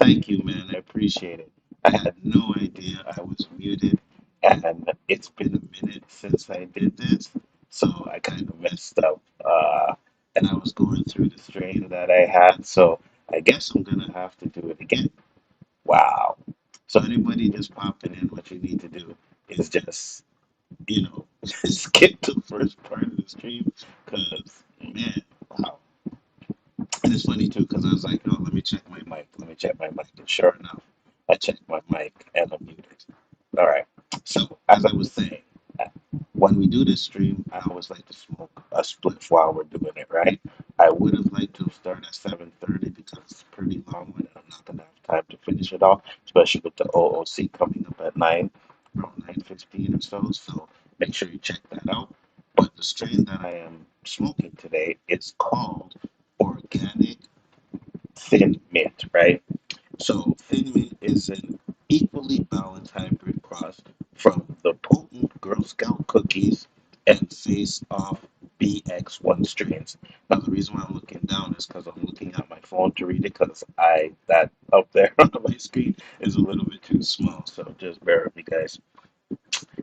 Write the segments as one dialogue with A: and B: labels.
A: Thank you, man. I appreciate it. I had no idea I was muted, and it's been a minute since I did this, so I kind of messed up. And I was going through the strain that I had, so I guess I'm gonna have to do it again. Wow. So anybody just popping in, what you need to do is just, skip the first part of the stream, because man, wow. And it's funny too, because I was like, oh, let me check my mic. Let me check my mic. And sure enough, I checked my mic and I'm muted. All right. So, as I was saying, uh, when we do this stream, I always like to smoke a spliff while we're doing it, right? I would have liked to have started at 7:30 because it's a pretty long one and I'm not going to have time to finish it off, especially with the OOC coming up at 9, around 9:15 or so. So, make sure you check that out. But the strain that I am smoking today is called organic thin mint, right? So thin mint is an equally balanced hybrid cross from the potent Girl Scout cookies and Face Off BX1 strains. Now the reason why I'm looking down is because I'm looking at my phone to read it because I that up there on my screen is a little bit too small. So just bear with me, guys.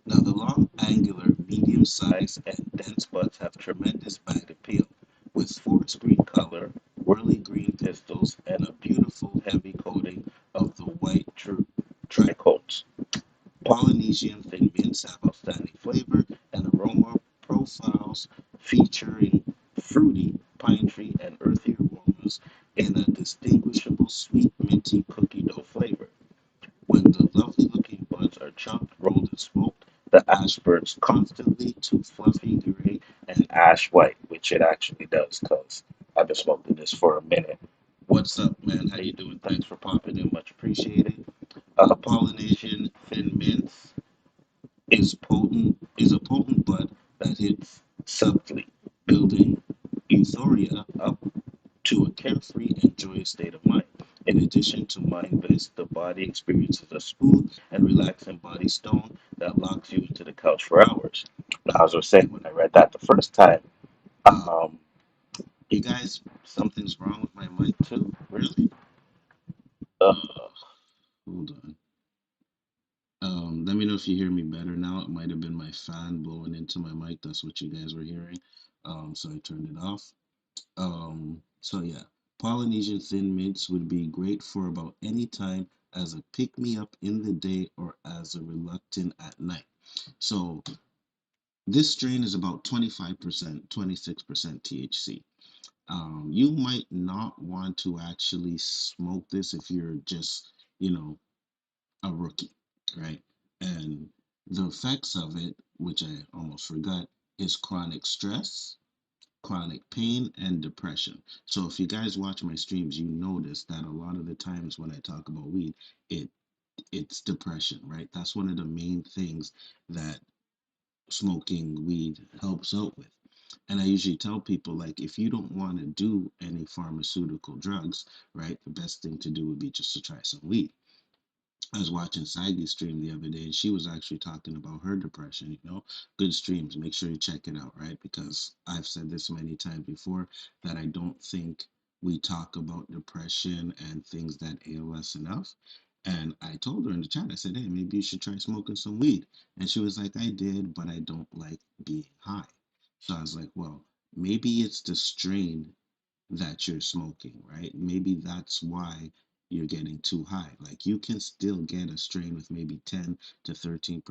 A: Now, the long, angular, medium size, and dense buds have tremendous bite appeal, with forest green color, whirly green pistils, and a beautiful heavy coating of the white trichomes. Polynesian thin mints have outstanding flavor and aroma profiles featuring fruity, pine tree, and earthy aromas in a distinguishable sweet minty cookie dough flavor. When the lovely looking buds are chopped, rolled, and smoked, the ash burns constantly to fluffy gray and ash white, which it actually does because I've been smoking this for a minute. What's up, man? How you doing? Thanks for popping in. Much appreciated. Polynesian thin mints is a potent bud that hits subtly, building euphoria up to a carefree and joyous state of mind. In addition to mind bliss, the body experiences a smooth and relaxing body stone that locks you into the couch for hours. Now, as I was saying, when I read that the first time, um, you guys, something's wrong with my mic too? Really? Hold on. Let me know if you hear me better now. It might have been my fan blowing into my mic. That's what you guys were hearing. So I turned it off. So yeah, Polynesian thin mints would be great for about any time as a pick me up in the day or as a reluctant at night. So this strain is about 25%, 26% THC. You might not want to actually smoke this if you're just, you know, a rookie, right? And the effects of it, which I almost forgot, is chronic stress, chronic pain, and depression. So if you guys watch my streams, you notice that a lot of the times when I talk about weed, it it's depression, right? That's one of the main things that smoking weed helps out with. And I usually tell people like if you don't want to do any pharmaceutical drugs, right, the best thing to do would be just to try some weed. I was watching Saggy stream the other day, and she was actually talking about her depression. Good streams. Make sure you check it out, right? Because I've said this many times before that I don't think we talk about depression and things that ail us enough. And I told her in the chat, I said, hey, maybe you should try smoking some weed. And she was like, I did, but I don't like being high. So I was like, well, maybe it's the strain that you're smoking, right? Maybe that's why you're getting too high. Like you can still get a strain with maybe 10 to 13%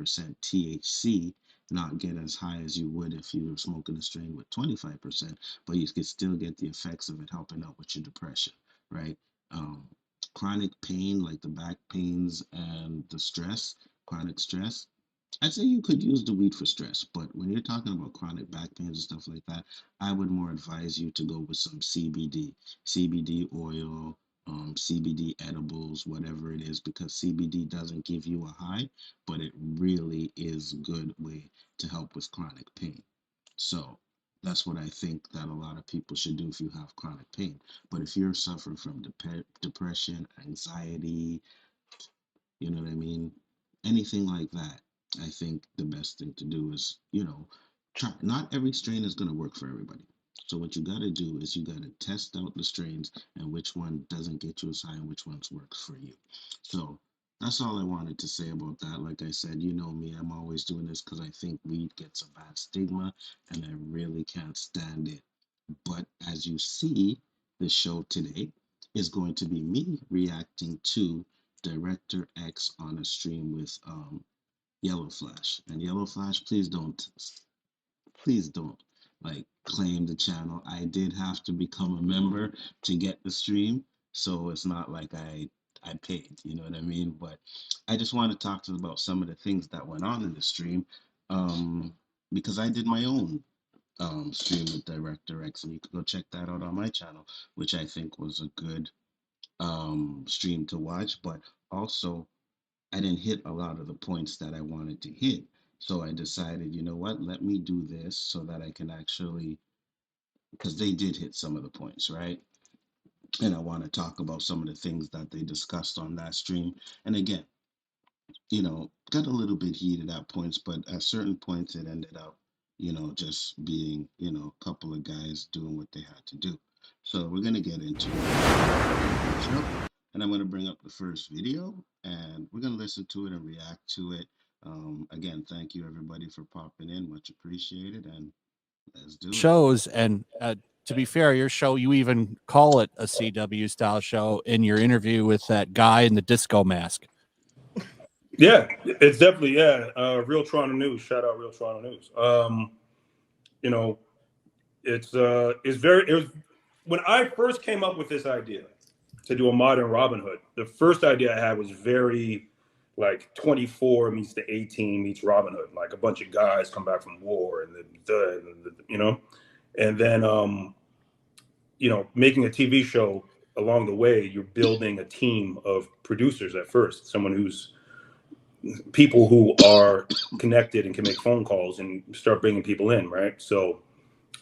A: THC, not get as high as you would if you were smoking a strain with 25%, but you can still get the effects of it helping out with your depression, right? Um, Chronic pain, like the back pains and the stress, chronic stress, I'd say you could use the weed for stress, but when you're talking about chronic back pains and stuff like that, I would more advise you to go with some CBD, CBD oil, CBD edibles, whatever it is, because CBD doesn't give you a high, but it really is a good way to help with chronic pain. So that's what I think that a lot of people should do if you have chronic pain. But if you're suffering from depression, anxiety, you know what I mean? Anything like that, I think the best thing to do is, try. Not every strain is going to work for everybody. So what you got to do is you got to test out the strains and which one doesn't get you as high and which ones works for you. So that's all I wanted to say about that. Like I said, you know me, I'm always doing this because I think weed gets a bad stigma and I really can't stand it. But as you see, the show today is going to be me reacting to Director X on a stream with Yellow Flash. And Yellow Flash, please don't like claim the channel. I did have to become a member to get the stream, so it's not like I paid, you know what I mean? But I just want to talk to them about some of the things that went on in the stream, um, because I did my own stream with Director X, and you can go check that out on my channel, which I think was a good stream to watch. But also, I didn't hit a lot of the points that I wanted to hit. So I decided, you know what, let me do this so that I can actually, because they did hit some of the points, right? And I want to talk about some of the things that they discussed on that stream. And again, got a little bit heated at points, but at certain points it ended up, just being, a couple of guys doing what they had to do. So we're going to get into it. And I'm going to bring up the first video and we're going to listen to it and react to it. Again, thank you everybody for popping in. Much appreciated. And let's do it.
B: Shows. And to be fair, your show, you even call it a CW style show in your interview with that guy in the disco mask.
C: Yeah, it's definitely, Real Toronto News. Shout out Real Toronto News. It was when I first came up with this idea to do a modern Robin Hood, the first idea I had was very like 24 meets the 18 meets Robin Hood, like a bunch of guys come back from war and then making a TV show along the way, you're building a team of producers at first, someone who's people who are connected and can make phone calls and start bringing people in, right? So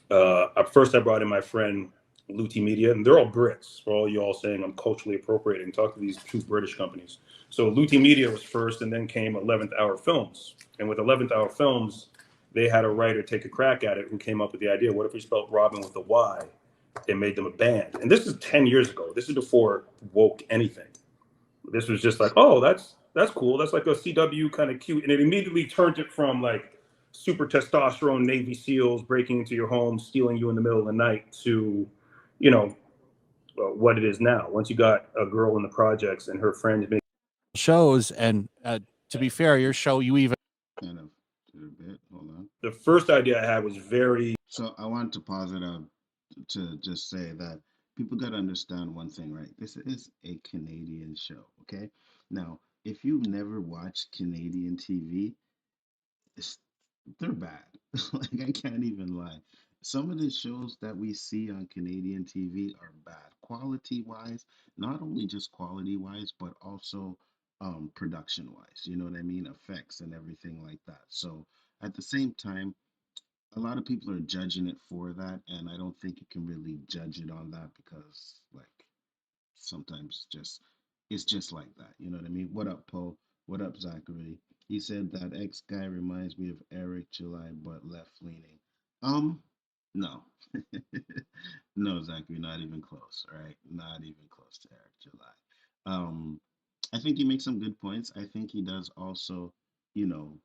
C: at first I brought in my friend LOWKEY Media, and they're all Brits. For all you all saying I'm culturally appropriating, talk to these two British companies. So LOWKEY Media was first, and then came 11th Hour Films. And with 11th Hour Films, they had a writer take a crack at it who came up with the idea, what if we spelled Robin with a Y and made them a band? And this is 10 years ago. This is before woke anything. This was just like, oh, that's cool. That's like a CW kind of cute. And it immediately turned it from like super testosterone Navy SEALs breaking into your home, stealing you in the middle of the night to, what it is now. Once you got a girl in the projects and her friends making
B: shows. And to be fair, your show, you even
A: kind of a bit. Hold on.
C: The first idea I had was very.
A: So I want to pause it up to just say that people got to understand one thing, right? This is a Canadian show, okay? Now, if you've never watched Canadian TV, they're bad. Like, I can't even lie. Some of the shows that we see on Canadian TV are bad, quality wise, not only just quality wise, but also production wise. You know what I mean? Effects and everything like that. So at the same time, a lot of people are judging it for that, and I don't think you can really judge it on that because, like, sometimes it's just like that. You know what I mean? What up, Poe? What up, Zachary? He said that X guy reminds me of Eric July, but left leaning. No, no, Zachary, not even close. All right, not even close to Eric July. I think he makes some good points. I think he does also, you know,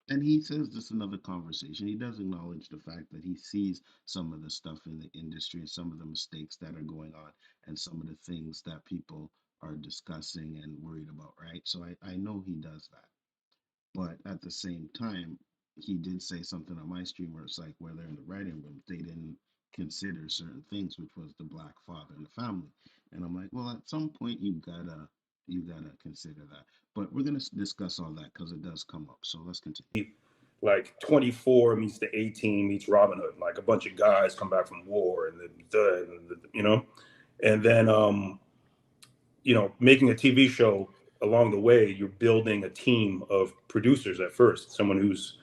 A: and he says this in another conversation. He does acknowledge the fact that he sees some of the stuff in the industry and some of the mistakes that are going on and some of the things that people are discussing and worried about, right? So I know he does that. But at the same time, he did say something on my stream where it's like where they're in the writing room, they didn't consider certain things, which was the black father in the family. And I'm like, well, at some point you gotta consider that. But we're gonna discuss all that because it does come up. So let's continue.
C: Like 24 meets the 18 meets Robin Hood, like a bunch of guys come back from war and and then making a TV show along the way, you're building a team of producers at first, someone who's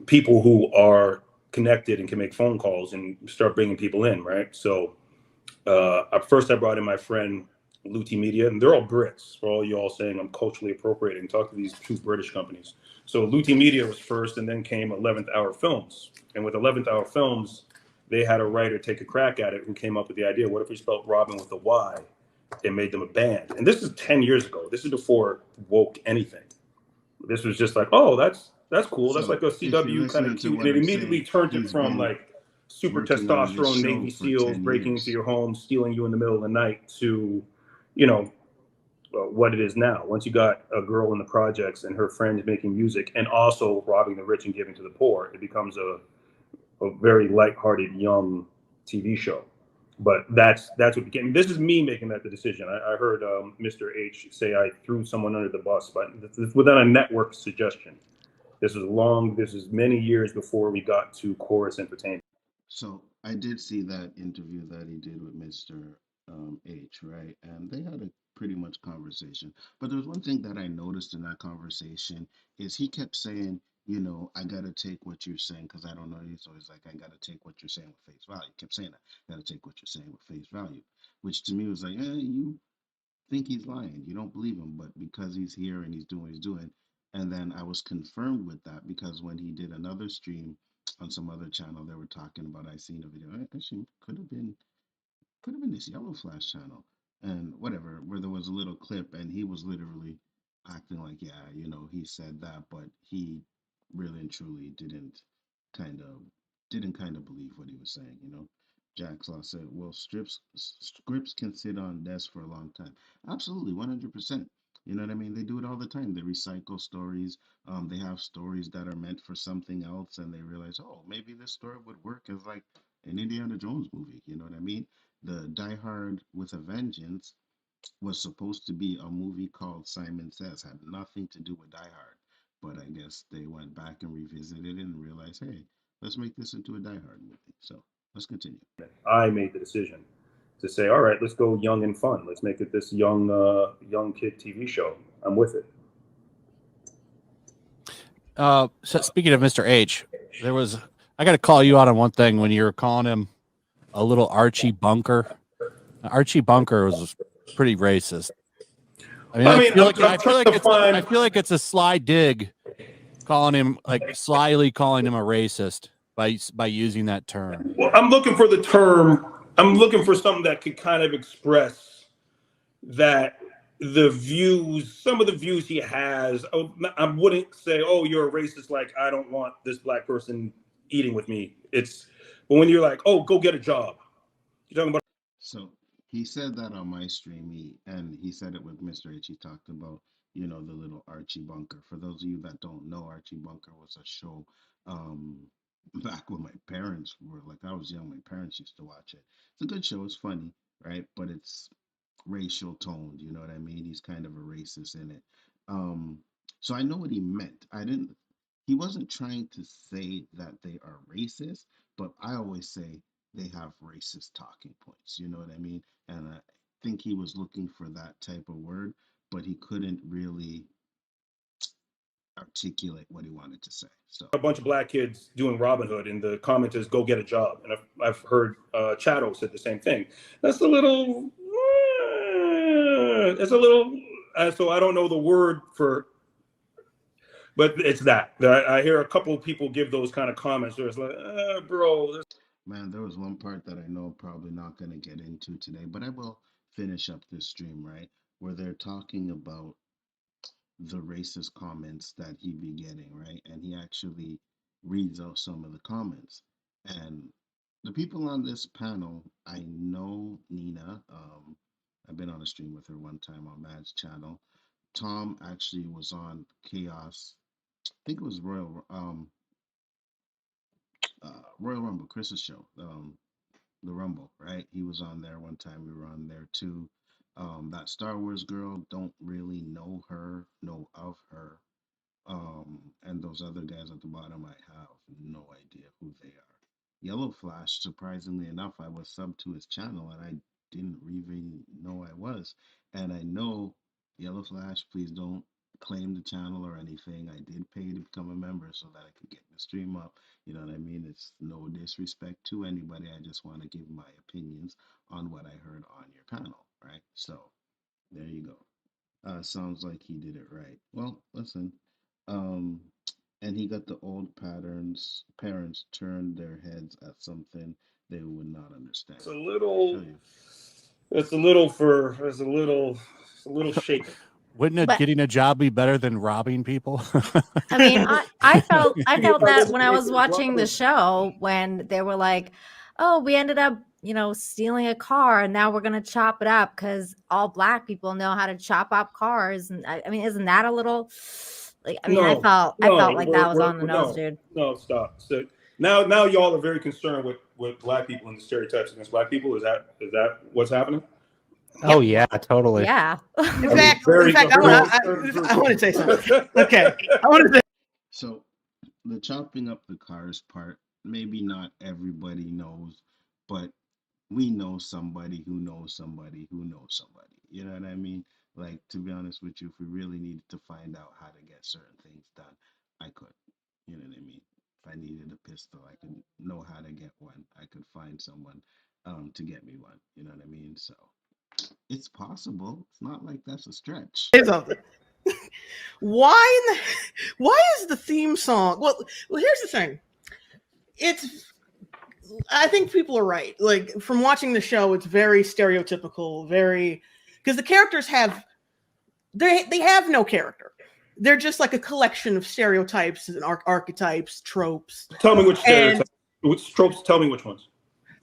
C: people who are connected and can make phone calls and start bringing people in, right? So at first I brought in my friend LOWKEY Media, and they're all Brits. For all you all saying I'm culturally appropriating, talk to these two British companies. So LOWKEY Media was first, and then came 11th Hour Films. And with 11th Hour Films, they had a writer take a crack at it who came up with the idea, what if we spelled Robyn with a Y and made them a band? And this is 10 years ago. This is before woke anything. This was just like, oh, that's cool. That's
A: So
C: like a
A: if you're
C: CW kind of
A: listening to
C: cute.
A: what
C: And it
A: I'm
C: immediately
A: saying,
C: turned it
A: he's
C: from
A: been
C: like super
A: working on this
C: testosterone
A: show
C: Navy
A: for
C: SEALs
A: 10
C: breaking into
A: years.
C: your home, stealing you in the middle of the night to, you know, what it is now. Once you got a girl in the projects and her friends making music and also robbing the rich and giving to the poor, it becomes a very lighthearted young TV show. But that's what became. This is me making that the decision. I heard Mr. H say I threw someone under the bus, but this is without a network suggestion. This is long. This is many years before we got to Chorus Entertainment.
A: So I did see that interview that he did with Mr. H, right? And they had a pretty much conversation. But there's one thing that I noticed in that conversation is he kept saying, I gotta take what you're saying because I don't know you. So he's like, I gotta take what you're saying with face value. He kept saying that. Gotta take what you're saying with face value. Which to me was like, you think he's lying. You don't believe him, but because he's here and he's doing what he's doing. And then I was confirmed with that because when he did another stream on some other channel, they were talking about I seen a video. Actually, could have been this Yellow Flash channel and whatever, where there was a little clip and he was literally acting like, yeah, he said that, but he really and truly kind of didn't believe what he was saying. Jack's Law said, well, scripts can sit on desks for a long time. Absolutely, 100%. You know what I mean? They do it all the time. They recycle stories. They have stories that are meant for something else, and they realize, oh, maybe this story would work as like an Indiana Jones movie. You know what I mean? The Die Hard with a Vengeance was supposed to be a movie called Simon Says, had nothing to do with Die Hard. But I guess they went back and revisited it and realized, hey, let's make this into a Die Hard movie. So let's continue.
C: I made the decision to say, all right, let's go young and fun. Let's make it this young kid TV show. I'm with it.
B: So speaking of Mr. H, I got to call you out on one thing when you were calling him a little Archie Bunker. Archie Bunker was pretty racist. I feel like it's a sly dig, slyly calling him a racist by using that term.
C: Well, I'm looking for the term. I'm looking for something that could kind of express that some of the views he has. I wouldn't say, oh, you're a racist. Like, I don't want this black person eating with me. But when you're like, oh, go get a job. You're talking about.
A: So he said that on my stream, and he said it with Mr. H. He talked about, the little Archie Bunker. For those of you that don't know, Archie Bunker was a show um, back when my parents were, like, I was young, my parents used to watch it. It's a good show, it's funny, right? But it's racial toned, you know what I mean? He's kind of a racist in it. Um, so I know what he meant. He wasn't trying to say that they are racist, but I always say they have racist talking points. You know what I mean? And I think he was looking for that type of word, but he couldn't really articulate what he wanted to say. So
C: A bunch of black kids doing Robin Hood, and the comment is, go get a job. And I've heard Chatto said the same thing. That's a little, it's a little, so I don't know the word for, but it's that. I hear a couple of people give those kind of comments where it's like, bro.
A: Man, there was one part that I know I'm probably not going to get into today, but I will finish up this stream, right? Where they're talking about the racist comments that he be getting, right? And he actually reads out some of the comments. And the people on this panel, I know Nina. I've been on a stream with her one time on Mad's channel. Tom actually was on Chaos. I think it was Royal Rumble, Chris's show. The Rumble, right? He was on there one time. We were on there too. That Star Wars girl, don't really know of her. And those other guys at the bottom, I have no idea who they are. Yellow Flash, surprisingly enough, I was sub to his channel and I didn't even know I was. And I know Yellow Flash, please don't claim the channel or anything. I did pay to become a member so that I could get the stream up. You know what I mean? It's no disrespect to anybody. I just want to give my opinions on what I heard on your panel, right? So there you go. Sounds like he did it right. Well, listen. Um, and he got the old parents turned their heads at something they would not understand.
C: It's a
A: I
C: little.
A: tell you.
C: It's a little for. It's a little shaken.
B: Wouldn't it
D: But
B: getting a job be better than robbing people?
D: I mean, I felt
C: Yeah,
D: that when I was
C: there's a lot
D: watching the
C: of-
D: show when they were like, "Oh, we ended up, stealing a car and now we're going to chop it up cuz all black people know how to chop up cars." And I mean, isn't that a little like I mean,
C: No,
D: I
C: no,
D: felt like that was on the nose,
C: no,
D: dude.
C: no. Stop. So now y'all are very concerned with black people and the stereotypes against black people. Is that what's happening?
E: Oh yeah, totally.
D: Yeah.
F: In
C: I mean,
F: fact,
C: very-
F: in fact,
C: very
F: I
C: concerned
F: want to say something. Okay, I want to say.
A: So the chopping up the cars part, maybe not everybody knows, but we know somebody who knows somebody who knows somebody. You know what I mean? Like, to be honest with you, if we really needed to find out how to get certain things done, I could. You know what I mean? If I needed a pistol, I could know how to get one. I could find someone to get me one. You know what I mean? So it's possible. It's not like that's a stretch.
F: Say something. Why is the theme song? Well, here's the thing. I think people are right. Like from watching the show, it's very stereotypical, very because the characters they have no character. They're just like a collection of stereotypes and archetypes, tropes.
C: Tell me which
F: And
C: stereotypes. Which tropes? Tell me which ones.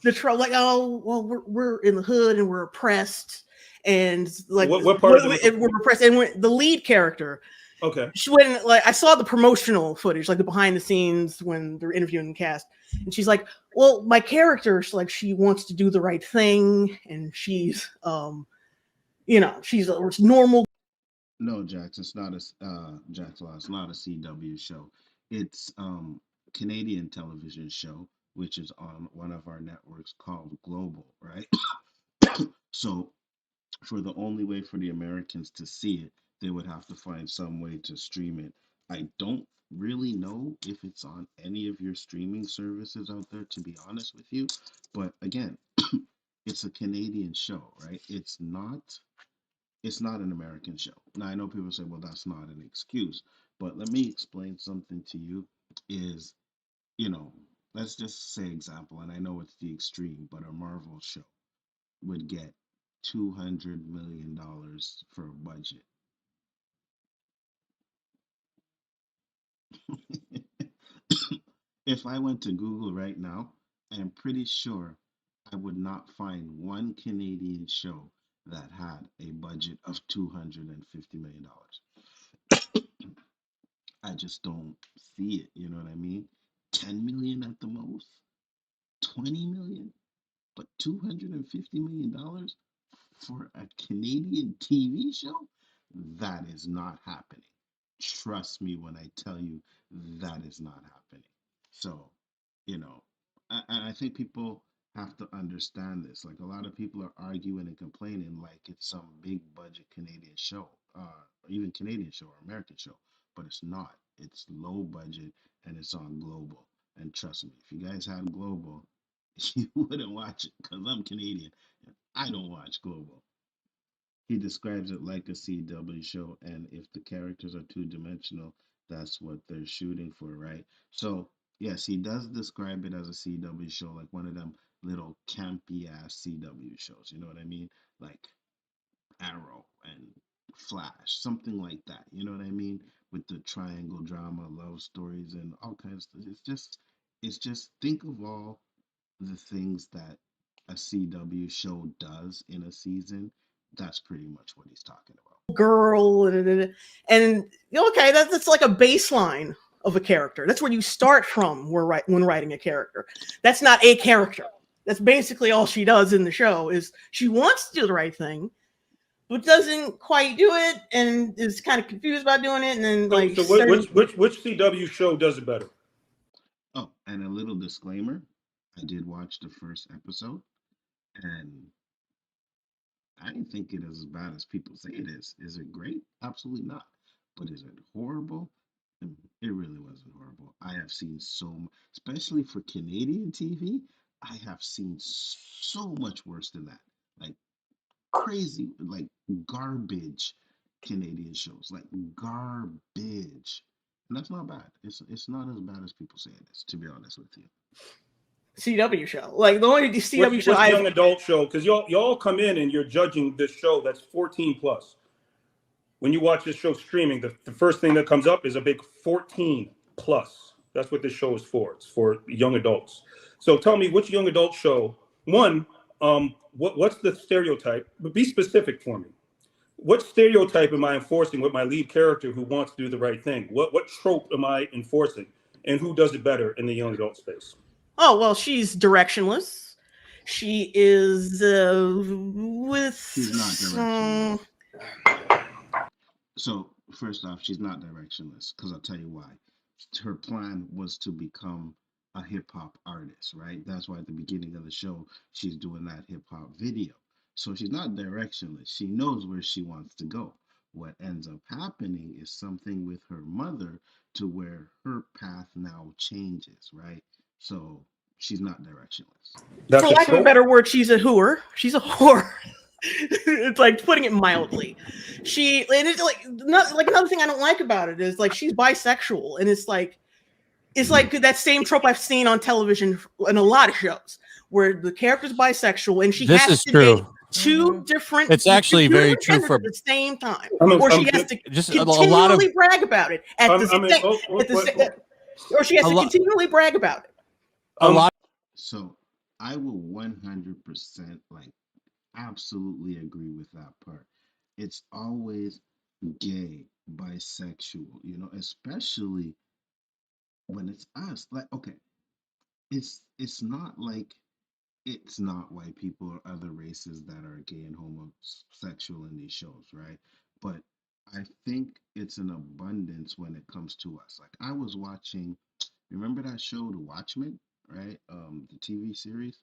F: the trope, like, oh, well, we're in the hood and we're oppressed, and like
C: What part of it?
F: we're oppressed, and the lead character.
C: Okay.
F: She went like I saw the promotional footage, like the behind the scenes when they're interviewing the cast, and she's like, "Well, my character, she wants to do the right thing, and she's, she's a normal."
A: No, Jax, it's not Jax Law. It's not a CW show. It's Canadian television show, which is on one of our networks called Global, right? So for the only way for the Americans to see it, they would have to find some way to stream it. I don't really know if it's on any of your streaming services out there, to be honest with you. But again, it's a Canadian show, right? It's not an American show. Now I know people say, well, that's not an excuse, but let me explain something to you. Is you know, let's just say example, and I know it's the extreme, but a Marvel show would get $200 million for a budget. If I went to Google right now, I'm pretty sure I would not find one Canadian show that had a budget of $250 million. I just don't see it. You know what I mean? 10 million at the most, 20 million, but $250 million for a Canadian TV show? That is not happening. Trust me when I tell you that is not happening. So, you know, I think people have to understand this. Like a lot of people are arguing and complaining like it's some big budget Canadian show, or even Canadian show or American show, but it's not. It's low budget and it's on Global. And trust me, if you guys had Global, you wouldn't watch it because I'm Canadian and I don't watch Global. He describes it like a CW show, and if the characters are two dimensional, that's what they're shooting for, right? So, yes, he does describe it as a CW show, like one of them little campy ass CW shows, you know what I mean? Like Arrow and Flash, something like that, you know what I mean? With the triangle drama, love stories, and all kinds of stuff. It's just think of all the things that a CW show does in a season. That's pretty much what he's talking about.
F: Girl, and okay, that's like a baseline of a character. That's where you start from when writing a character. That's not a character. That's basically all she does in the show is she wants to do the right thing, but doesn't quite do it and is kind of confused about doing it. And then
C: So which CW show does it better?
A: Oh, and a little disclaimer, I did watch the first episode, and I didn't think it as bad as people say it is. Is it great? Absolutely not. But is it horrible? It really wasn't horrible. I have seen especially for Canadian TV, I have seen so much worse than that. Like crazy, like garbage Canadian shows, like garbage. And that's not bad. It's not as bad as people say it is, to be honest with you.
F: CW show. Like the only CW
C: What's
F: show
C: young adult show? Because y'all come in and you're judging this show that's 14 plus. When you watch this show streaming, the first thing that comes up is a big 14 plus. That's what this show is for. It's for young adults. So tell me, which young adult show? One, what's the stereotype? But be specific for me. What stereotype am I enforcing with my lead character who wants to do the right thing? What trope am I enforcing? And who does it better in the young adult space?
F: Oh, well, she's directionless. She is
A: She's not directionless. So first off, she's not directionless, because I'll tell you why. Her plan was to become a hip hop artist, right? That's why at the beginning of the show, she's doing that hip hop video. So she's not directionless. She knows where she wants to go. What ends up happening is something with her mother to where her path now changes, right? So she's not directionless.
F: For lack of a better word, she's a hooer. She's a whore. It's like putting it mildly. And it's like another thing I don't like about it is like she's bisexual, and it's like that same trope I've seen on television in a lot of shows where the character's bisexual and she has to date two different.
B: It's actually very true for
F: at the same time, or she has to continually brag about it or she has to continually brag about it.
A: So I will 100% absolutely agree with that part. It's always gay, bisexual, especially when it's us. Like, okay, it's not like it's not white people or other races that are gay and homosexual in these shows, right? But I think it's an abundance when it comes to us. Like, I was watching, remember that show, The Watchmen, right? The TV series.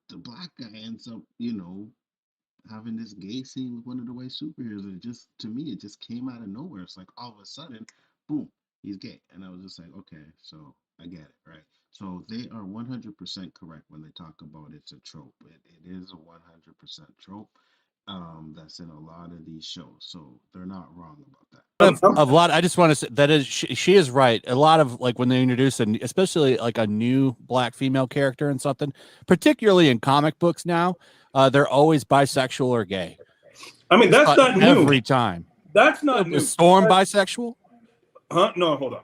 A: The black guy ends up, having this gay scene with one of the white superheroes. And to me, it just came out of nowhere. It's like all of a sudden, boom, he's gay. And I was just like, okay, so I get it, right? So they are 100% correct when they talk about it's a trope. It is a 100% trope that's in a lot of these shows. So they're not wrong about that.
B: I just want to say that is she is right. A lot of when they introduce especially a new black female character in something, particularly in comic books now, they're always bisexual or gay.
C: I mean, that's not new
B: every time.
C: That's not new.
B: Is Storm bisexual?
C: Huh? No, hold on.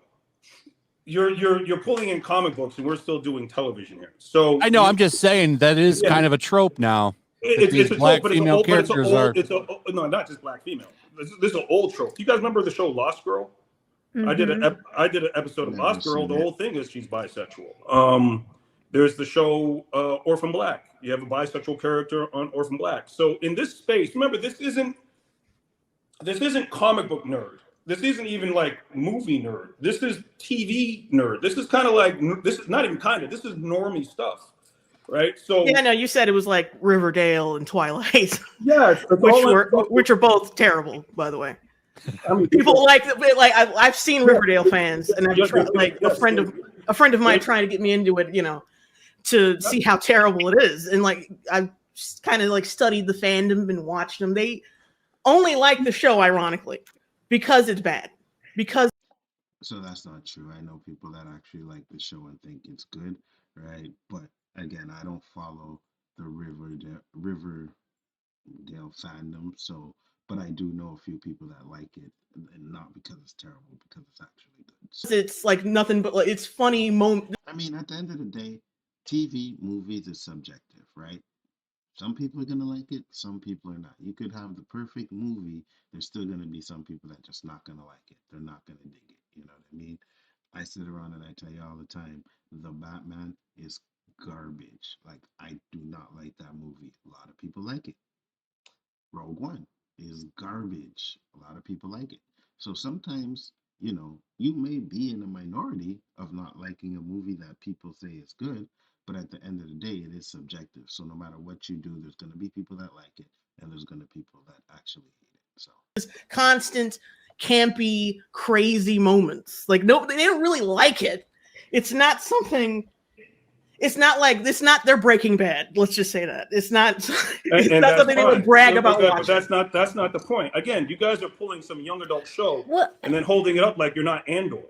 C: You're pulling in comic books, and we're still doing television here. So
B: I know. I'm just saying that is kind of a trope now.
C: It's a
B: black
C: trope,
B: female characters
C: no, not just black female. This is an old trope. You guys remember the show Lost Girl?
D: Mm-hmm.
C: I did an episode of Lost Girl. The whole thing is she's bisexual. There's the show Orphan Black. You have a bisexual character on Orphan Black. So in this space, remember, this isn't comic book nerd. This isn't even movie nerd. This is TV nerd. This is this is not even this is normie stuff. Right. So
F: yeah, no, you said it was like Riverdale and Twilight.
C: Yeah,
F: which are both terrible, by the way. I mean, people I've seen Riverdale fans, and I've tried, a friend of mine trying to get me into it, to see how terrible it is, and I've kind of studied the fandom and watched them. They only like the show, ironically, because it's bad.
A: So that's not true. I know people that actually like the show and think it's good, right? But again, I don't follow the Riverdale fandom, but I do know a few people that like it, and not because it's terrible, because it's actually good. So,
F: it's nothing but it's funny moment.
A: I mean, at the end of the day, TV, movies is subjective, right? Some people are gonna like it, some people are not. You could have the perfect movie, there's still gonna be some people that just not gonna like it. They're not gonna dig it. You know what I mean? I sit around and I tell you all the time, the Batman is garbage. I do not like that movie. A lot of people like it. Rogue One is garbage. A lot of people like it. So sometimes, you may be in a minority of not liking a movie that people say is good, but at the end of the day, it is subjective. So no matter what you do, there's going to be people that like it, and there's going to be people that actually hate it. So
F: constant campy, crazy moments. They don't really like it. It's not something. It's not their Breaking Bad. Let's just say that it's not. It's not something they would brag about watching.
C: But that's not the point. Again, you guys are pulling some young adult show and then holding it up like you're not Andor.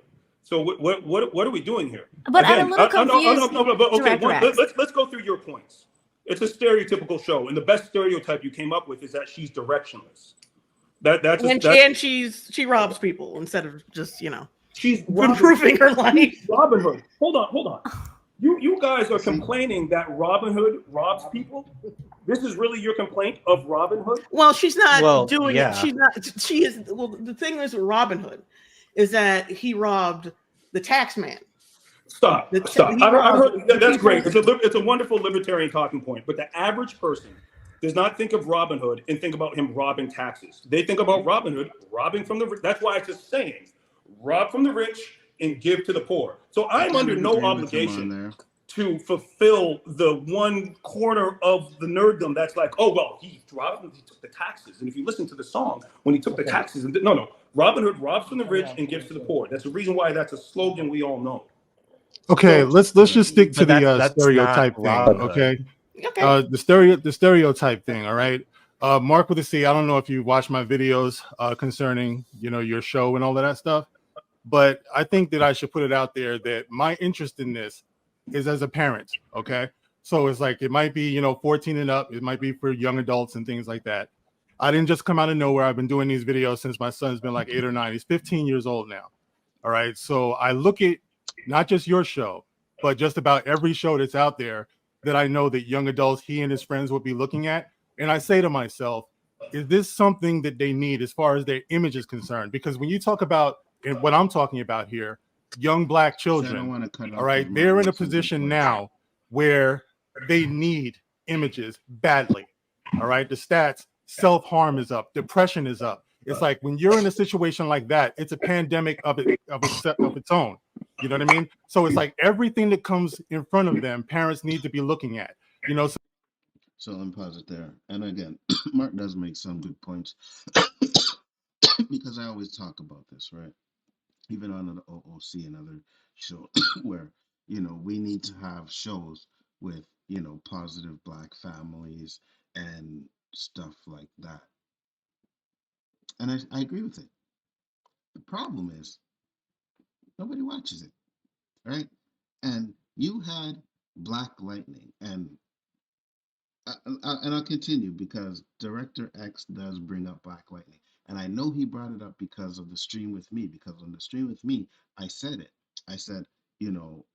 C: So what are we doing here?
D: But
C: Again,
D: I'm a little confused.
C: but okay,
D: Director X.
C: let's go through your points. It's a stereotypical show, and the best stereotype you came up with is that she's directionless.
F: And she robs people instead of just
C: she's
F: improving her life.
C: Robyn Hood. Hold on. You guys are complaining that Robyn Hood robs people. This is really your complaint of Robyn Hood?
F: Well, she's not doing
E: yeah.
F: it. She's not. She is. Well, the thing is with Robyn Hood is that he robbed the tax man.
C: Stop. I've heard that's great. It's a wonderful libertarian talking point. But the average person does not think of Robyn Hood and think about him robbing taxes. They think about Robyn Hood robbing from the rich. That's why it's just saying, rob from the rich and give to the poor. So I'm under no obligation to fulfill the one corner of the nerddom that's like, oh, well, he took the taxes. And if you listen to the song, when he took the taxes, no. Robyn Hood robs from the rich and gives to the poor. That's the reason why that's a slogan we all know.
G: Okay, let's just stick to the
E: that's
G: stereotype thing, okay? The stereotype thing, all right? Mark with a C, I don't know if you watched my videos concerning, your show and all of that stuff, but I think that I should put it out there that my interest in this is as a parent, okay? So it's like, it might be, 14 and up, it might be for young adults and things like that. I didn't just come out of nowhere. I've been doing these videos since my son's been like 8 or 9. He's 15 years old now, all right? So I look at not just your show, but just about every show that's out there that I know that young adults, he and his friends would be looking at. And I say to myself, is this something that they need as far as their image is concerned? Because when you talk about, and what I'm talking about here, young Black children, all right, they're in a position now where they need images badly, all right? The stats, self-harm is up, depression is up. It's like when you're in a situation like that, it's a pandemic of its own. You know what I mean? So it's like everything that comes in front of them, parents need to be looking at.
A: So I'm pause it there. And again, Mark does make some good points because I always talk about this, right? Even on the OOC and other show where, we need to have shows with, positive Black families and stuff like that. And I agree with it. The problem is nobody watches it, right? And you had Black Lightning, and I'll continue because Director X does bring up Black Lightning, and I know he brought it up because of the stream with me. Because on the stream with me, I said it. I said,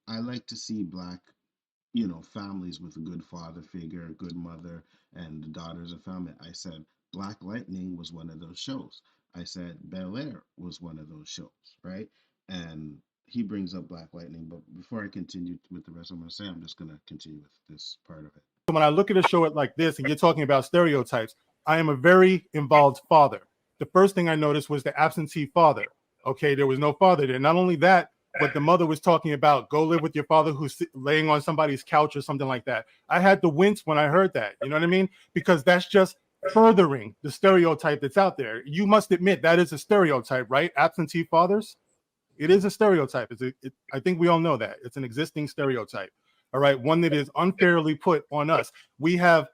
A: I like to see Black, families with a good father figure, a good mother, and the daughters of family. I said Black Lightning was one of those shows. I said Bel Air was one of those shows, right? And he brings up Black Lightning. But before I continue with the rest, I'm going to say I'm just going to continue with this part of it.
G: When I look at a show like this and you're talking about stereotypes, I am a very involved father. The first thing I noticed was the absentee father. Okay, there was no father there. Not only that, but the mother was talking about go live with your father who's laying on somebody's couch or something like that. I had to wince when I heard that. You know what I mean? Because that's just furthering the stereotype that's out there. You must admit that is a stereotype, right? Absentee fathers. It is a stereotype. I think we all know that. It's an existing stereotype. All right. One that is unfairly put on us. We have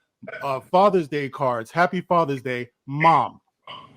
G: Father's Day cards. Happy Father's Day, Mom.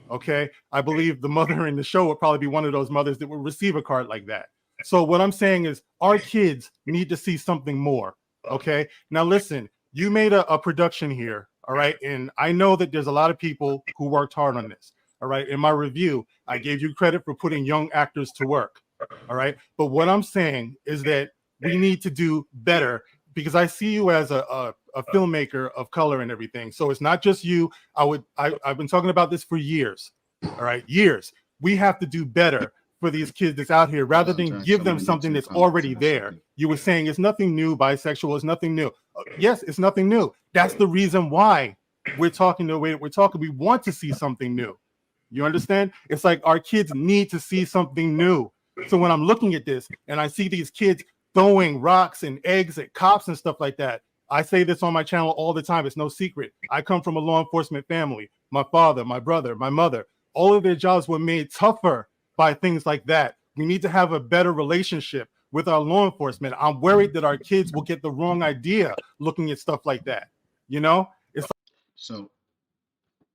G: Okay. I believe the mother in the show would probably be one of those mothers that would receive a card like that. So what I'm saying is our kids need to see something more. Okay. Now, listen, you made a production here. All right. And I know that there's a lot of people who worked hard on this. All right. In my review, I gave you credit for putting young actors to work. All right. But what I'm saying is that we need to do better because I see you as a filmmaker of color and everything. So it's not just you. I've been talking about this for years. All right. Years. We have to do better for these kids that's out here rather than give them something that's already there. You were saying it's nothing new, bisexual is nothing new. Yes, it's nothing new. That's the reason why we're talking the way that we're talking. We want to see something new. You understand? It's like our kids need to see something new. So when I'm looking at this and I see these kids throwing rocks and eggs at cops and stuff like that, I say this on my channel all the time. It's no secret. I come from a law enforcement family. My father, my brother, my mother, all of their jobs were made tougher by things like that. We need to have a better relationship with our law enforcement. I'm worried that our kids will get the wrong idea looking at stuff like that. It's like,
A: so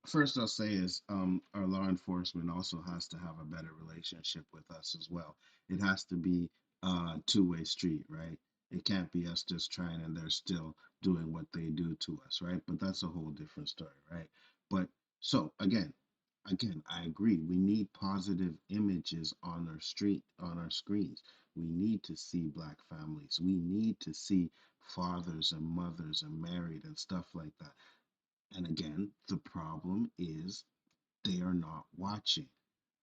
A: first I'll say is our law enforcement also has to have a better relationship with us as well. It has to be a two-way street, right? It can't be us just trying and they're still doing what they do to us, right? But that's a whole different story, right? But so again, I agree. We need positive images on our street, on our screens. We need to see black families. We need to see fathers and mothers and married and stuff like that. And again, the problem is they are not watching.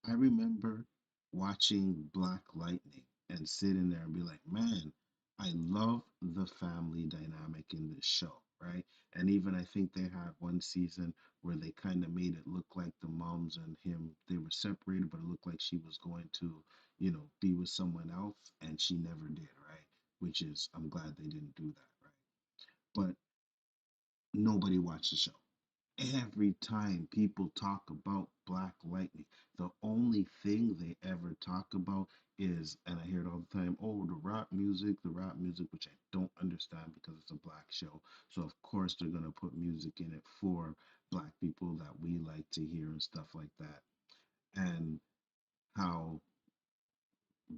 A: I remember watching Black Lightning and sitting there and be like, man, I love the family dynamic in this show, right? And even I think they had one season where they kind of made it look like the moms and him, they were separated, but it looked like she was going to, be with someone else, and she never did, right? Which is, I'm glad they didn't do that, right? But nobody watched the show. Every time people talk about Black Lightning, the only thing they ever talk about is, and I hear it all the time, oh, the rap music, which I don't understand because it's a black show. So, of course, they're going to put music in it for black people that we like to hear and stuff like that. And how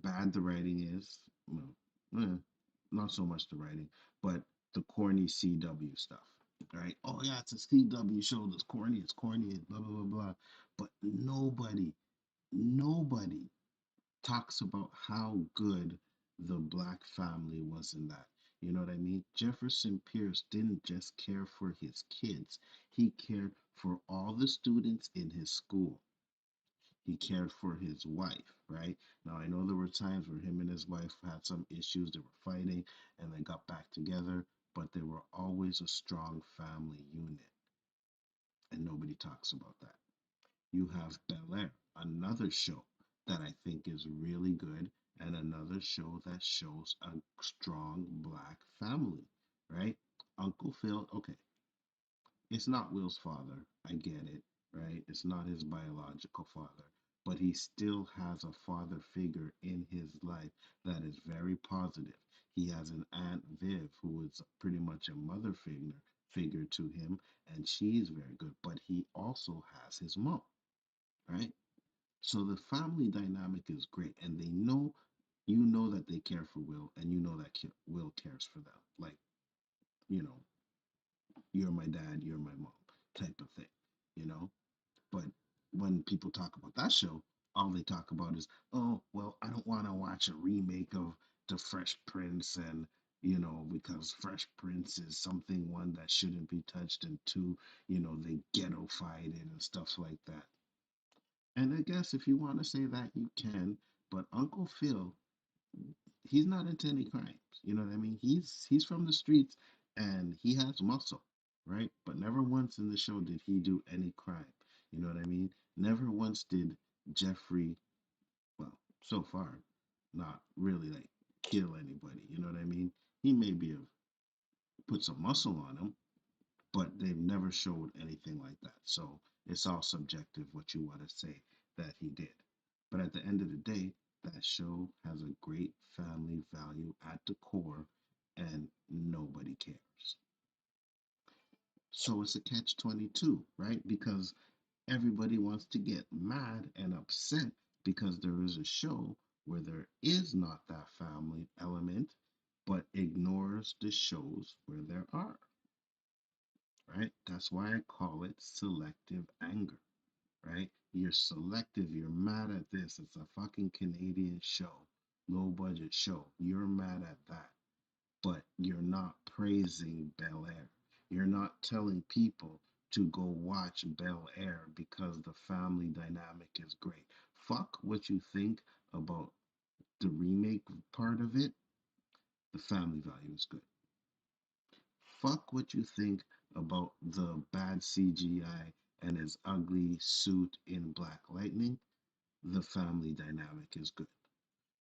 A: bad the writing is. Well, not so much the writing, but the corny CW stuff. Right? Oh yeah, it's a CW show that's corny. It's corny. And blah blah blah blah. But nobody talks about how good the black family was in that. You know what I mean? Jefferson Pierce didn't just care for his kids. He cared for all the students in his school. He cared for his wife, right? Now, I know there were times where him and his wife had some issues, they were fighting, and they got back together, but they were always a strong family unit, and nobody talks about that. You have Bel Air, another show that I think is really good, and another show that shows a strong black family, right? Uncle Phil, okay, it's not Will's father. I get it, right? It's not his biological father, but he still has a father figure in his life that is very positive. He has an Aunt Viv who is pretty much a mother figure to him, and she's very good. But he also has his mom, right? So the family dynamic is great, and they know, that they care for Will, and you know that Will cares for them. Like, you know, you're my dad, you're my mom type of thing, you know? But when people talk about that show, all they talk about is, oh, well, I don't want to watch a remake of The Fresh Prince, and, because Fresh Prince is something, one, that shouldn't be touched, and two, they ghettofied it and stuff like that. And I guess if you want to say that, you can, but Uncle Phil, he's not into any crimes. You know what I mean? He's from the streets and he has muscle, right? But never once in the show did he do any crime. You know what I mean? Never once did Jeffrey, well, so far, not really like kill anybody. You know what I mean? He maybe have put some muscle on him, but they've never showed anything like that. So it's all subjective what you want to say that he did. But at the end of the day, that show has a great family value at the core, and nobody cares. So it's a catch 22, right? Because everybody wants to get mad and upset because there is a show where there is not that family element, but ignores the shows where there are, right? That's why I call it selective anger, right? You're selective. You're mad at this. It's a fucking Canadian show, low budget show. You're mad at that, but you're not praising Bel Air. You're not telling people to go watch Bel Air because the family dynamic is great. Fuck what you think about the remake part of it. The family value is good. Fuck what you think about the bad CGI and his ugly suit in Black Lightning. The family dynamic is good.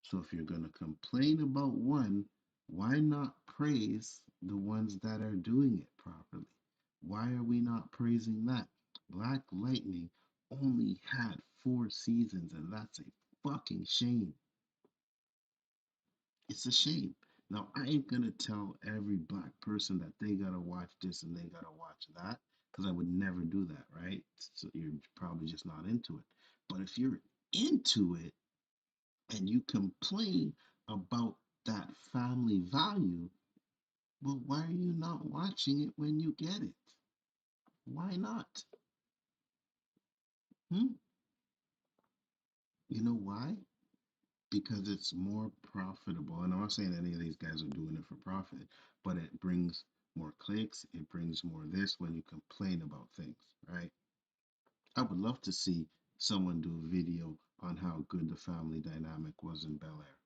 A: So if you're going to complain about one, why not praise the ones that are doing it properly? Why are we not praising that? Black Lightning only had 4 seasons, and that's a fucking shame. It's a shame. Now, I ain't gonna tell every black person that they gotta watch this and they gotta watch that, because I would never do that, right? So you're probably just not into it. But if you're into it, and you complain about that family value, well, why are you not watching it when you get it? Why not? Hmm? You know why? Because it's more profitable. And I'm not saying any of these guys are doing it for profit, but it brings more clicks, it brings more this when you complain about things, right? I would love to see someone do a video on how good the family dynamic was in Bel Air.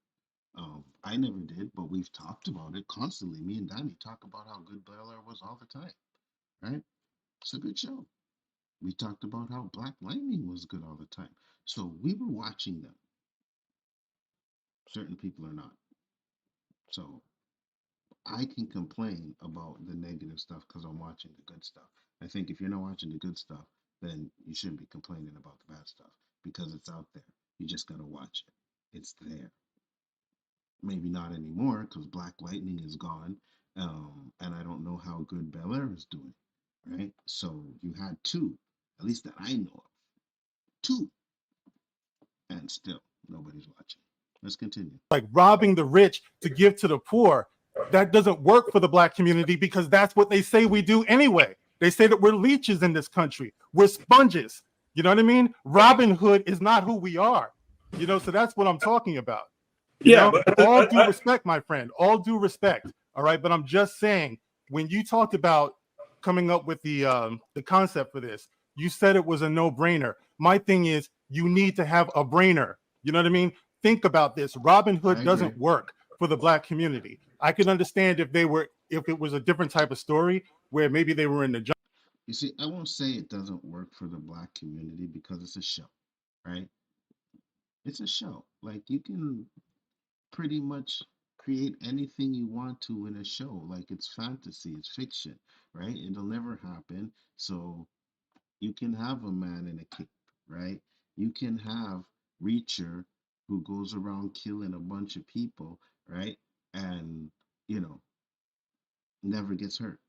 A: I never did, but we've talked about it constantly. Me and Danny talk about how good Bel Air was all the time, right? It's a good show. We talked about how Black Lightning was good all the time. So we were watching them. Certain people are not. So I can complain about the negative stuff because I'm watching the good stuff. I think if you're not watching the good stuff, then you shouldn't be complaining about the bad stuff because it's out there. You just got to watch it. It's there. Maybe not anymore because Black Lightning is gone. And I don't know how good Bel Air is doing, right? So you had two, at least that I know of, two, and still nobody's watching. Let's continue.
G: Like robbing the rich to give to the poor. That doesn't work for the Black community because that's what they say we do anyway. They say that we're leeches in this country. We're sponges. You know what I mean? Robin Hood is not who we are. You know, so that's what I'm talking about. You know?
C: but
G: All due respect, my friend. All due respect. All right, but I'm just saying, when you talked about coming up with the concept for this, you said it was a no-brainer. My thing is, you need to have a brainer. You know what I mean? Think about this. Robin Hood doesn't work for the Black community. I could understand if it was a different type of story where maybe they were in the jungle.
A: You see, I won't say it doesn't work for the Black community because it's a show, right? It's a show. Like you can pretty much create anything you want to in a show. Like it's fantasy, it's fiction, right? It'll never happen. So you can have a man in a cape, right? You can have Reacher who goes around killing a bunch of people, right? And, you know, never gets hurt.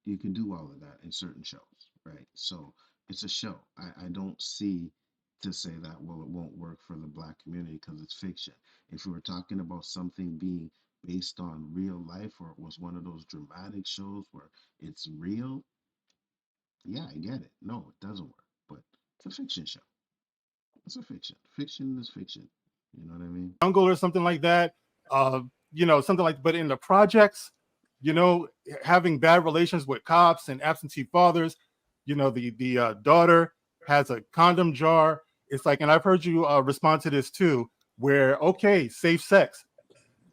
A: You can do all of that in certain shows, right? So it's a show. I don't see to say that, well, it won't work for the Black community because it's fiction. If we were talking about something being based on real life or it was one of those dramatic shows where it's real, yeah, I get it. No, it doesn't work. But it's a fiction show. It's a fiction. Fiction is fiction. You know what I mean?
G: Or something like that. You know, something like, but in the projects, you know, having bad relations with cops and absentee fathers, you know, the daughter has a condom jar. It's like, and I've heard you respond to this too, where, okay, safe sex.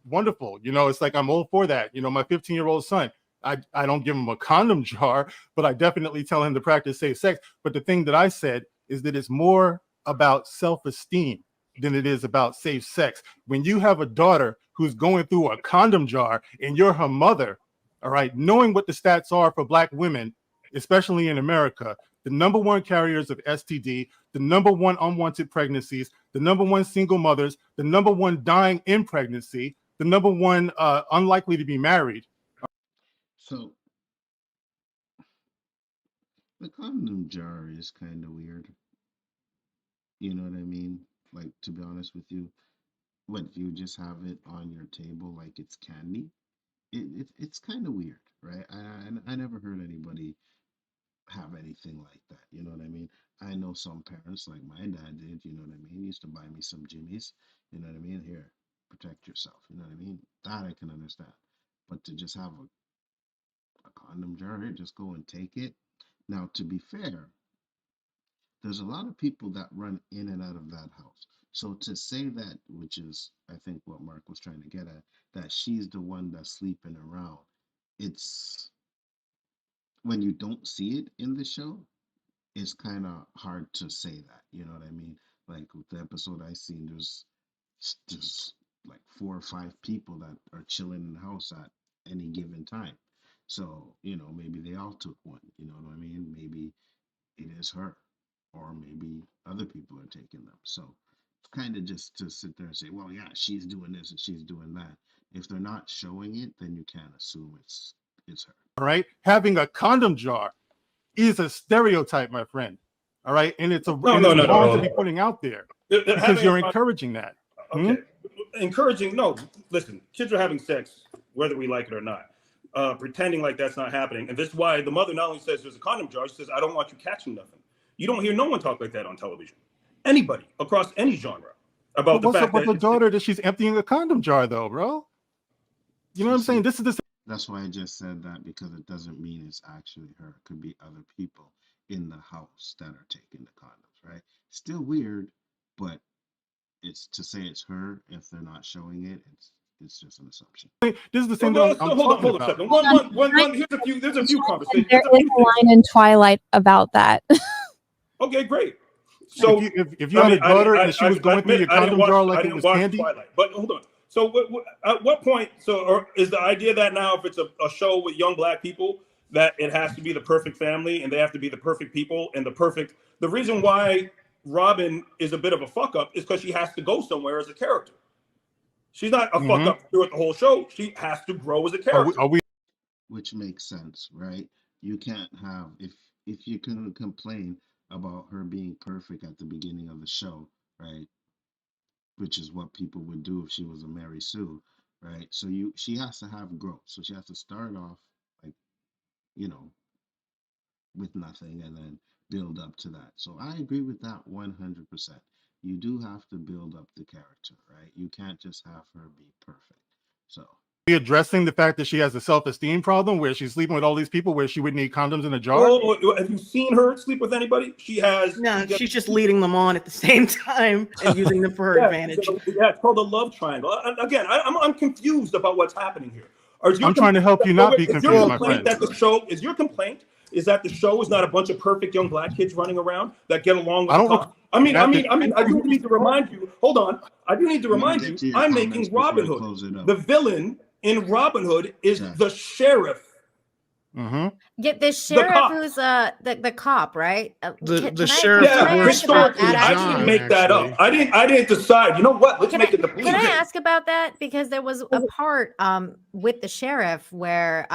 G: Wonderful. You know, it's like, I'm all for that. You know, my 15-year-old son, I don't give him a condom jar, but I definitely tell him to practice safe sex. But the thing that I said is that it's more about self-esteem than it is about safe sex. When you have a daughter who's going through a condom jar and you're her mother, all right, knowing what the stats are for Black women, especially in America, the number one carriers of STD, the number one unwanted pregnancies, the number one single mothers, the number one dying in pregnancy, the number one unlikely to be married.
A: So the condom jar is kind of weird. You know what I mean? Like, to be honest with you, what, you just have it on your table like it's candy? It's kind of weird, right? I never heard anybody have anything like that. You know what I mean? I know some parents, like my dad did, you know what I mean? He used to buy me some jimmies, you know what I mean? Here, protect yourself, you know what I mean? That I can understand. But to just have a condom jar here, just go and take it. Now, to be fair, there's a lot of people that run in and out of that house. So to say that, which is, I think, what Mark was trying to get at, that she's the one that's sleeping around, it's when you don't see it in the show, it's kind of hard to say that. You know what I mean? Like with the episode I seen, there's like 4 or 5 people that are chilling in the house at any given time. So, you know, maybe they all took one. You know what I mean? Maybe it is her, or maybe other people are taking them. So kind of just to sit there and say, well, yeah, she's doing this and she's doing that. If they're not showing it, then you can't assume it's her.
G: All right, having a condom jar is a stereotype, my friend. All right, and it's wrong to be putting out there because you're encouraging that.
C: Okay, encouraging. No, listen, kids are having sex whether we like it or not. Pretending like that's not happening, and this is why the mother not only says there's a condom jar, she says I don't want you catching nothing. You don't hear no one talk like that on television. Anybody across any genre about the
G: What's
C: fact
G: up with
C: that
G: the daughter that she's emptying a condom jar, though, bro? You know what I'm saying? This is the
A: That's why I just said that, because it doesn't mean it's actually her. It could be other people in the house that are taking the condoms, right? Still weird, but it's to say it's her if they're not showing it. It's just an assumption.
G: this is the same
C: Well,
G: thing I'm
C: hold
G: talking
C: on a
G: about.
C: second. There's a few conversations.
H: There is a line in Twilight about that.
C: Okay, great. So
G: if you had a daughter and she was going through your condom jar like it was candy,
C: Twilight, but hold on. So at what point? Or is the idea that now if it's a show with young black people that it has to be the perfect family and they have to be the perfect people and the reason why Robyn is a bit of a fuck up is because she has to go somewhere as a character. She's not a fuck up throughout the whole show. She has to grow as a character.
A: Which makes sense, right? You can't have if you can complain about her being perfect at the beginning of the show, right? Which is what people would do if she was a Mary Sue, right? So she has to have growth. So she has to start off like, you know, with nothing and then build up to that. So I agree with that 100%. You do have to build up the character, right? You can't just have her be perfect. So
G: be addressing the fact that she has a self-esteem problem where she's sleeping with all these people where she would need condoms in a jar.
C: Oh, have you seen her sleep with anybody? She has.
F: No, she's just leading them on at the same time and using them for her advantage.
C: Yeah, it's called a love triangle. Again, I'm confused about what's happening here.
G: I'm trying to help you not be confused, my friend.
C: Is your complaint is that the show is not a bunch of perfect young black kids running around that get along with the cop? I do need to remind you. Hold on. I do need to remind you. I'm making Robyn Hood. The villain in Robyn Hood is the sheriff.
D: Get the sheriff who's the cop, right?
I: The sheriff.
C: I didn't make that up. I didn't decide. You know what? Let's make it the police.
D: Can I ask about that? Because there was a part with the sheriff where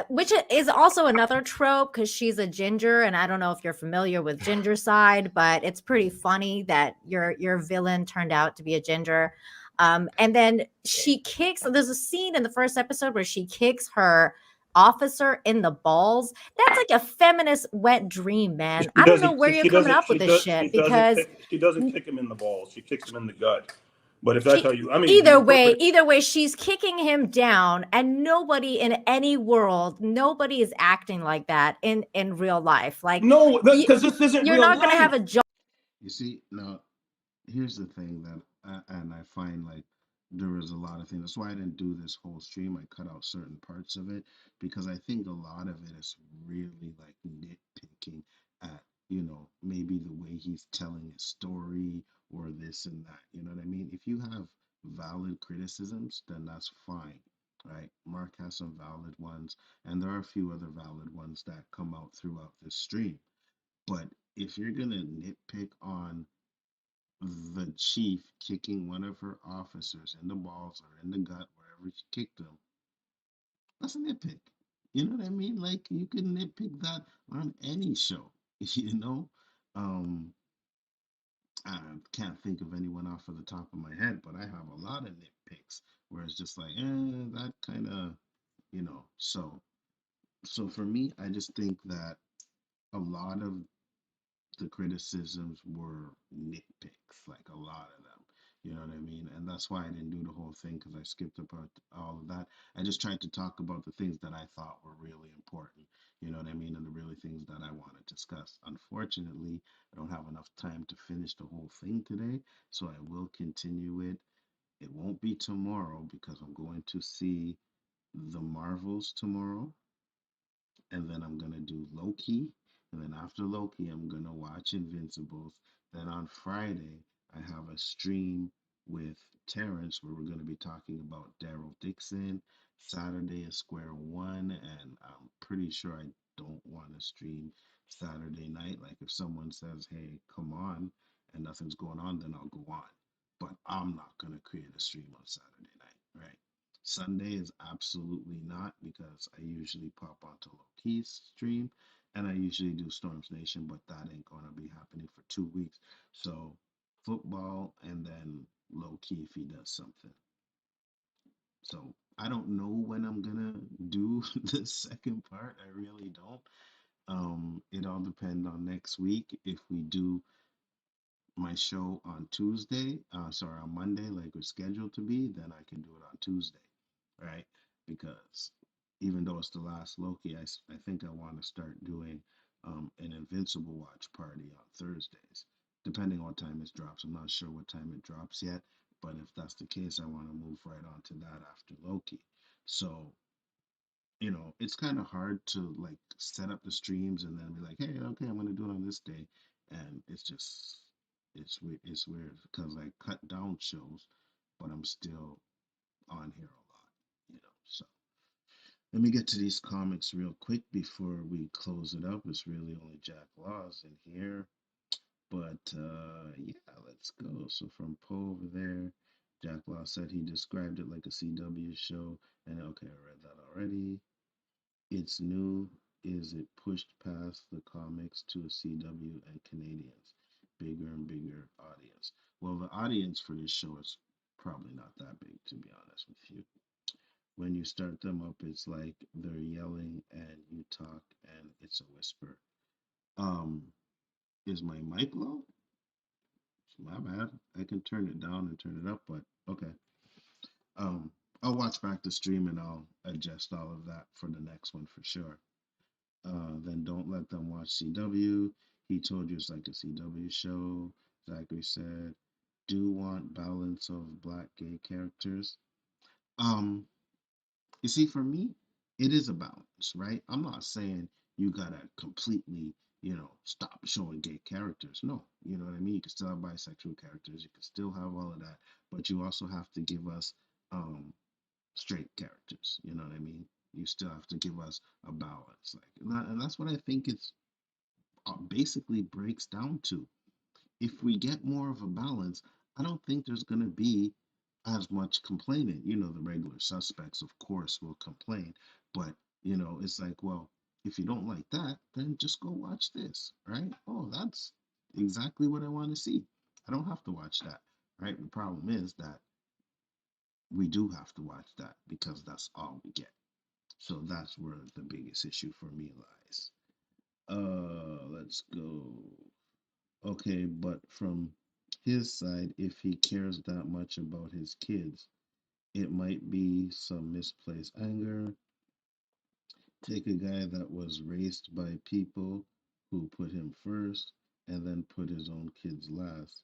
D: which is also another trope because she's a ginger, and I don't know if you're familiar with ginger side, but it's pretty funny that your villain turned out to be a ginger. And then there's a scene in the first episode where she kicks her officer in the balls. That's like a feminist wet dream, man. I don't know where you're coming up with this shit because
C: she doesn't kick him in the balls. She kicks him in the gut. But if that's how you,
D: either way, she's kicking him down, and nobody in any world, nobody is acting like that in real life. Like
C: no, because this isn't.
D: You're not going to have a job.
A: You see, now here's the thing that, and I find like there was a lot of things. That's why I didn't do this whole stream. I cut out certain parts of it because I think a lot of it is really like nitpicking at, maybe the way he's telling his story or this and that. You know what I mean? If you have valid criticisms, then that's fine, right? Mark has some valid ones, and there are a few other valid ones that come out throughout this stream. But if you're gonna nitpick on the chief kicking one of her officers in the balls or in the gut, wherever she kicked him, that's a nitpick. You know what I mean? Like you can nitpick that on any show, you know? I can't think of anyone off of the top of my head, but I have a lot of nitpicks where it's just like, that kind of, so for me, I just think that a lot of the criticisms were nitpicks, like a lot of them. You know what I mean? And that's why I didn't do the whole thing because I skipped about all of that. I just tried to talk about the things that I thought were really important. You know what I mean? And the really things that I want to discuss. Unfortunately, I don't have enough time to finish the whole thing today, so I will continue it. It won't be tomorrow because I'm going to see the Marvels tomorrow, and then I'm gonna do LOWKEY, and then after LOWKEY, I'm gonna watch Invincibles. Then on Friday, I have a stream with Terrence where we're gonna be talking about Daryl Dixon. Saturday is Square One, and I'm pretty sure I don't want to stream Saturday night. Like if someone says, "Hey, come on," and nothing's going on, then I'll go on. But I'm not gonna create a stream on Saturday night, right? Sunday is absolutely not because I usually pop onto LOWKEY's stream and I usually do Storms Nation, but that ain't gonna be happening for 2 weeks. So football and then low key if he does something. So I don't know when I'm gonna do the second part. I really don't. It all depends on next week. If we do my show on Tuesday, on Monday, like we're scheduled to be, then I can do it on Tuesday, right? Because even though it's the last Loki, I think I want to start doing an Invincible watch party on Thursdays, depending on what time it drops. I'm not sure what time it drops yet, but if that's the case, I want to move right on to that after Loki. So it's kind of hard to like set up the streams and then be like, hey, okay, I'm gonna do it on this day, and it's weird because I cut down shows, but I'm still on here a lot. So let me get to these comics real quick before we close it up. It's really only Jack Laws in here, but yeah, let's go. So from Poe over there. Jack Law said he described it like a CW show, and okay, I read that already. It's new is it pushed past the comics to a CW and Canadians, bigger and bigger audience. Well, the audience for this show is probably not that big, to be honest with you. When you start them up, it's like they're yelling and you talk and it's a whisper. Um, is my mic low? My bad. I can turn it down and turn it up, but okay. Um, I'll watch back the stream and I'll adjust all of that for the next one for sure. Then don't let them watch CW. He told you it's like a CW show. Zachary said, do want balance of black gay characters. Um, you see, for me, it is a balance, right? I'm not saying you gotta completely, stop showing gay characters. No, you know what I mean? You can still have bisexual characters, you can still have all of that, but you also have to give us um straight characters. You know what I mean? You still have to give us a balance, and that's what I think it's basically breaks down to. If we get more of a balance, I don't think there's going to be as much complaining. The regular suspects, of course, will complain, but it's like, well, if you don't like that, then just go watch this, right? Oh, that's exactly what I want to see. I don't have to watch that, right? The problem is that we do have to watch that because that's all we get. So that's where the biggest issue for me lies. Let's go. Okay, but from his side, if he cares that much about his kids, it might be some misplaced anger. Take a guy that was raised by people who put him first and then put his own kids last.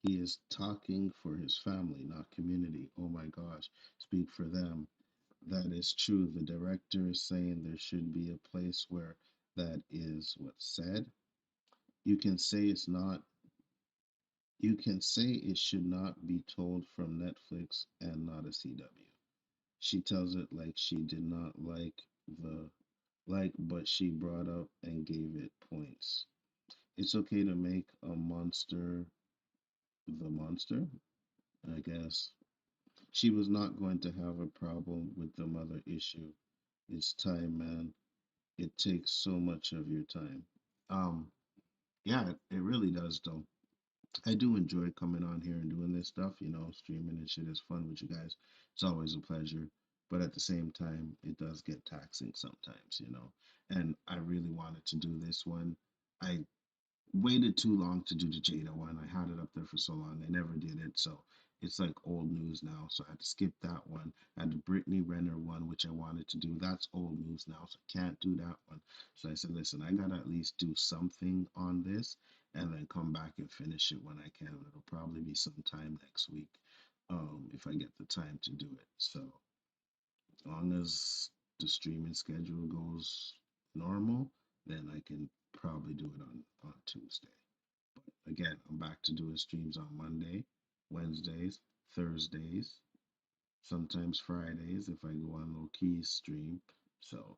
A: He is talking for his family, not community. Oh my gosh, speak for them. That is true. The director is saying there should be a place where that is what's said. You can say it's not, you can say it should not be told from Netflix and not a CW. She tells it like she did not the but she brought up and gave it points. It's okay to make a monster the monster, I guess. She was not going to have a problem with the mother issue. It's time, man. It takes so much of your time. Um, yeah, it really does though. I do enjoy coming on here and doing this stuff, streaming and shit is fun with you guys. It's always a pleasure. But at the same time, it does get taxing sometimes. And I really wanted to do this one. I waited too long to do the Jada one. I had it up there for so long. I never did it. So it's like old news now. So I had to skip that one. I had the Brittany Renner one, which I wanted to do. That's old news now. So I can't do that one. So I said, listen, I got to at least do something on this and then come back and finish it when I can. It'll probably be sometime next week if I get the time to do it. So as long as the streaming schedule goes normal, then I can probably do it on Tuesday. But again, I'm back to doing streams on Monday, Wednesdays, Thursdays, sometimes Fridays if I go on LOWKEY stream. So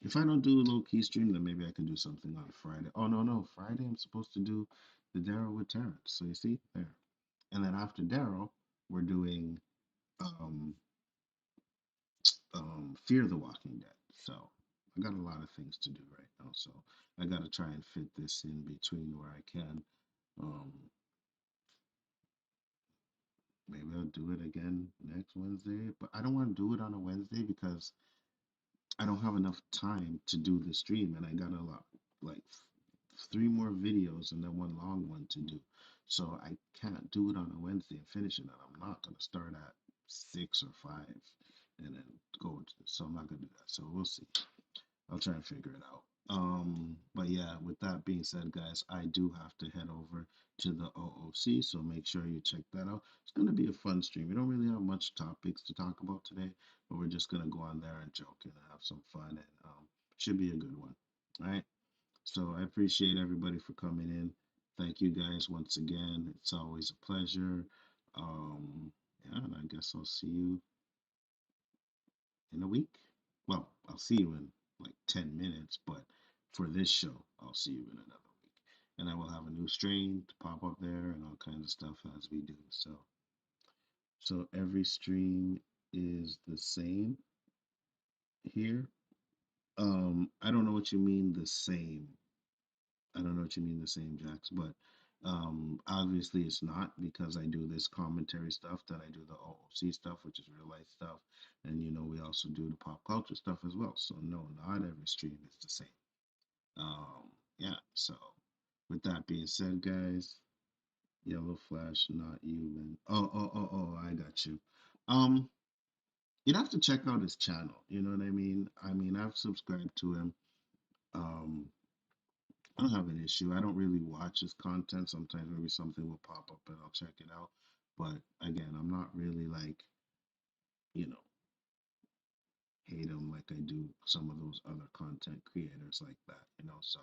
A: if I don't do a LOWKEY stream, then maybe I can do something on Friday. Oh no, Friday I'm supposed to do the Daryl with Terrence. So you see there. And then after Daryl, we're doing um Fear the Walking Dead. So I got a lot of things to do right now. So I got to try and fit this in between where I can. Um, maybe I'll do it again next Wednesday. But I don't want to do it on a Wednesday because I don't have enough time to do the stream, and I got a lot, like 3 more videos and then one long one to do. So I can't do it on a Wednesday and finish it. And I'm not gonna start at 6 or 5 and then go to. So I'm not gonna do that. So we'll see. I'll try and figure it out. But yeah, with that being said, guys, I do have to head over to the OOC, so make sure you check that out. It's gonna be a fun stream. We don't really have much topics to talk about today, but we're just gonna go on there and joke and have some fun, and should be a good one. All right. So I appreciate everybody for coming in. Thank you guys once again. It's always a pleasure. Yeah, and I guess I'll see you in a week. Well, I'll see you in like 10 minutes, but for this show, I'll see you in another week. And I will have a new strain to pop up there and all kinds of stuff as we do. So every stream is the same here. I don't know what you mean the same. I don't know what you mean the same, Jax, but obviously it's not, because I do this commentary stuff, then I do the OOC stuff, which is real life stuff, and we also do the pop culture stuff as well. So no, not every stream is the same. Yeah. So with that being said, guys, Yellow Flash, not you, and oh, I got you. Um, you'd have to check out his channel. You know what I mean? I've subscribed to him. Um, I don't have an issue. I don't really watch his content. Sometimes maybe something will pop up and I'll check it out. But again, I'm not really like, you know, hate him like I do some of those other content creators like that. So,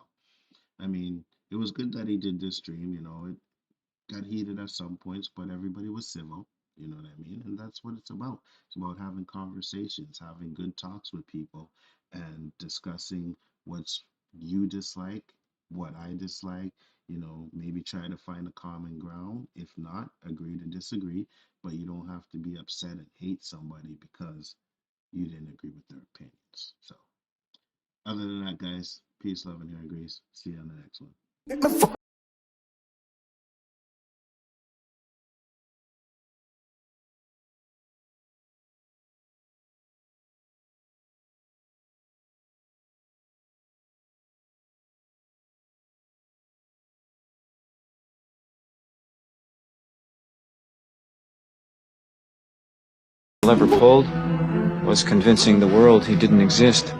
A: it was good that he did this stream. It got heated at some points, but everybody was civil. You know what I mean? And that's what it's about. It's about having conversations, having good talks with people, and discussing what's you dislike, what I dislike, maybe try to find a common ground. If not, agree to disagree, but you don't have to be upset and hate somebody because you didn't agree with their opinions. So, other than that, guys, peace, love, and hair grease. See you on the next one.
I: Ever pulled was convincing the world he didn't exist.